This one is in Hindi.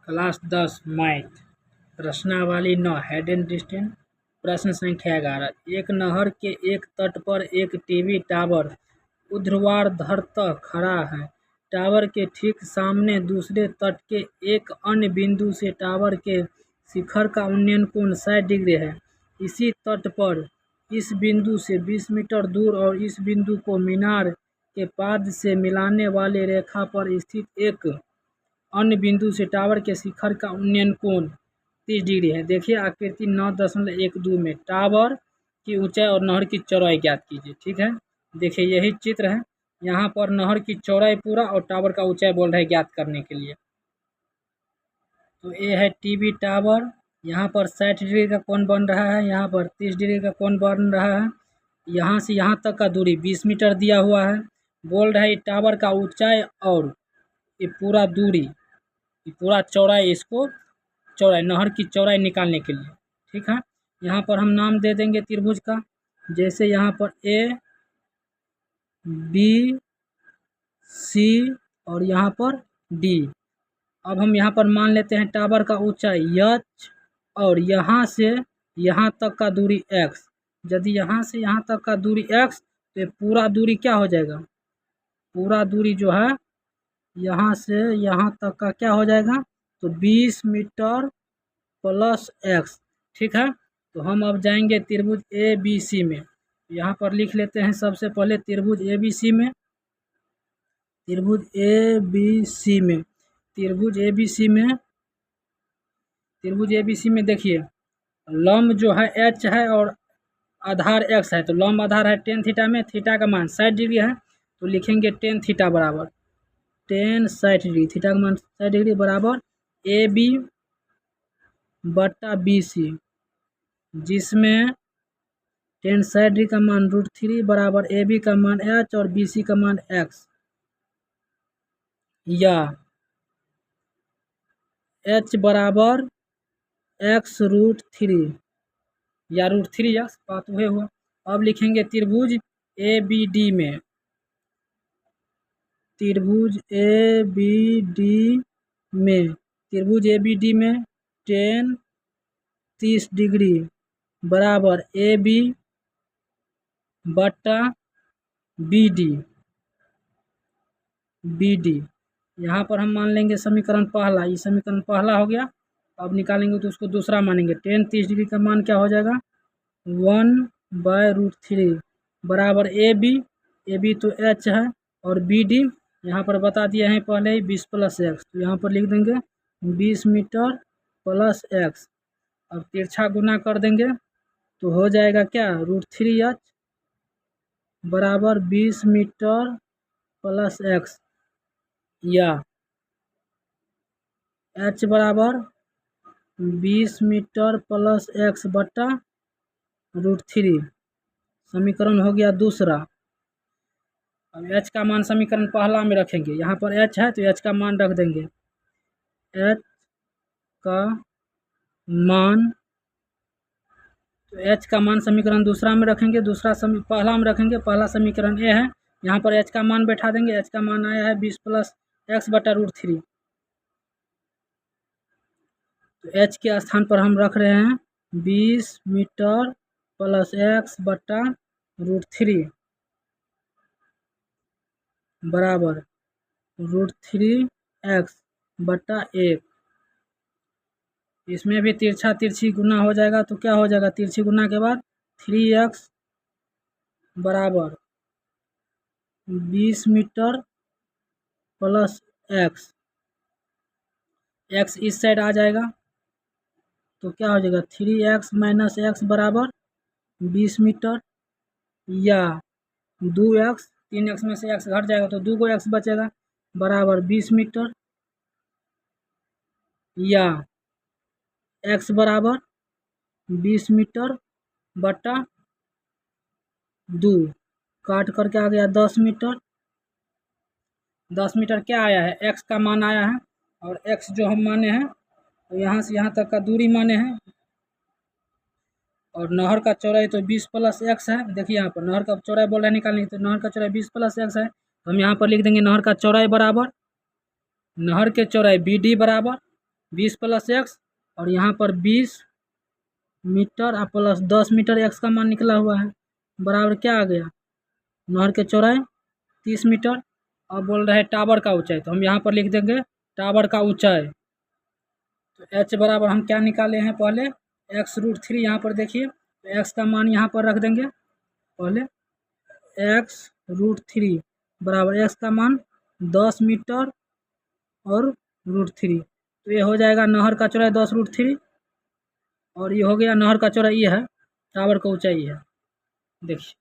क्लास 10 मैथ प्रश्नावली 9 हेडेन डिस्टेंस। प्रश्न संख्या 11। एक नहर के एक तट पर एक टीवी टावर ऊर्ध्वाधर खड़ा है। टावर के ठीक सामने दूसरे तट के एक अन्य बिंदु से टावर के शिखर का उन्नयन कोण 60 डिग्री है। इसी तट पर इस बिंदु से 20 मीटर दूर और इस बिंदु को मीनार के पाद से मिलाने वाली रेखा पर स्थित एक अन्य बिंदु से टावर के शिखर का उन्नयन कोण 30 डिग्री है। देखिए आकृति 9.12 में टावर की ऊंचाई और नहर की चौड़ाई ज्ञात कीजिए। ठीक है, देखिए यही चित्र है। यहाँ पर नहर की चौड़ाई पूरा और टावर का ऊंचाई बोल रहे हैं ज्ञात करने के लिए। तो ये है टीवी टावर। यहाँ पर 60 डिग्री का कोण बन रहा है, यहाँ पर 30 डिग्री का कोण बन रहा है। यहाँ से यहाँ तक का दूरी 20 मीटर दिया हुआ है। बोल रहा है टावर का ऊंचाई और ये पूरा दूरी, पूरा चौड़ाई, इसको चौड़ाई नहर की चौड़ाई निकालने के लिए। ठीक है, यहाँ पर हम नाम दे देंगे त्रिभुज का। जैसे यहाँ पर ए बी सी और यहाँ पर डी। अब हम यहाँ पर मान लेते हैं टावर का ऊंचाई एच और यहाँ से यहाँ तक का दूरी एक्स। यदि यहाँ से यहाँ तक का दूरी एक्स तो पूरा दूरी क्या हो जाएगा, पूरा दूरी जो है यहाँ से यहाँ तक का क्या हो जाएगा, तो 20 मीटर प्लस एक्स। ठीक है, तो हम अब जाएंगे त्रिभुज ए बी सी में। यहाँ पर लिख लेते हैं सबसे पहले त्रिभुज ए बी सी में। त्रिभुज ए बी सी में त्रिभुज ए बी सी में त्रिभुज ए बी सी में देखिए लंब जो है एच है और आधार एक्स है। तो लंब आधार है टेन थीटा में, थीटा का मान 60 डिग्री है। तो लिखेंगे टेन थीटा बराबर टेन 60 डिग्री, थीटा का मान 60 डिग्री बराबर ए बी बटा बी सी, जिसमें टेन 60 डिग्री का मान √3 बराबर ए बी का मान एच और बी सी का मान एक्स, या एच बराबर x√3 या √3 एक्स, बात हुए हुआ। अब लिखेंगे त्रिभुज ए बी डी में। त्रिभुज ए बी डी में त्रिभुज ए बी डी में टेन 30 डिग्री बराबर ए बी बटा बी डी। बी डी यहाँ पर हम मान लेंगे समीकरण पहला, ये समीकरण पहला हो गया। अब निकालेंगे तो उसको दूसरा मानेंगे। टेन 30 डिग्री का मान क्या हो जाएगा, 1/√3 बराबर ए बी तो एच है और बी डी यहाँ पर बता दिए हैं पहले ही 20 + एक्स। तो यहाँ पर लिख देंगे 20 मीटर प्लस एक्स। अब तिरछा गुना कर देंगे तो हो जाएगा क्या, √3h बराबर 20 मीटर प्लस एक्स, या h बराबर 20 मीटर प्लस एक्स बटा √3। समीकरण हो गया दूसरा। अब h का मान समीकरण पहला में रखेंगे। यहाँ पर h है तो h का मान रख देंगे। h का मान, तो h का मान समीकरण दूसरा में रखेंगे, दूसरा पहला में रखेंगे। पहला समीकरण ए है, यहाँ पर h का मान बैठा देंगे। h का मान आया है 20 + एक्स बटा √3। तो h के स्थान पर हम रख रहे हैं 20 मीटर प्लस एक्स बटा √3 बराबर √3x बटा 1। इसमें भी तिरछा तिरछी गुना हो जाएगा तो क्या हो जाएगा, तिरछी गुना के बाद 3x बराबर 20 मीटर प्लस एक्स। एक्स इस साइड आ जाएगा तो क्या हो जाएगा, 3x - x बराबर 20 मीटर, या 2x, 3x में से x घट जाएगा तो 2 x बचेगा बराबर 20 मीटर, या x बराबर 20 मीटर बटा 2, काट करके आ गया 10 मीटर। 10 मीटर क्या आया है, x का मान आया है और x जो हम माने हैं तो यहाँ से यहाँ तक का दूरी माने हैं। और नहर का चौड़ाई तो 20 + x है। देखिए यहाँ पर नहर का चौड़ाई बोल रहा है निकालने, तो नहर का चौड़ाई 20 + x है। तो हम यहाँ पर लिख देंगे नहर का चौड़ाई बराबर, नहर के चौड़ाई बी डी बराबर 20 प्लस एक्स, और यहाँ पर 20 मीटर और प्लस 10 मीटर एक्स का मान निकला हुआ है, बराबर क्या आ गया, नहर के चौड़ाई 30 मीटर। अब बोल रहे हैं टावर का ऊंचाई, तो हम यहाँ पर लिख देंगे टावर का ऊंचाई। तो एच बराबर हम क्या निकाले हैं पहले, x√3। यहाँ पर देखिए एक्स का मान यहाँ पर रख देंगे, पहले x√3 बराबर एक्स का मान 10 मीटर और √3। तो ये हो जाएगा नहर का चौड़ाई 10√3, और ये हो गया नहर का चौड़ाई, ये है टावर का ऊंचाई है। देखिए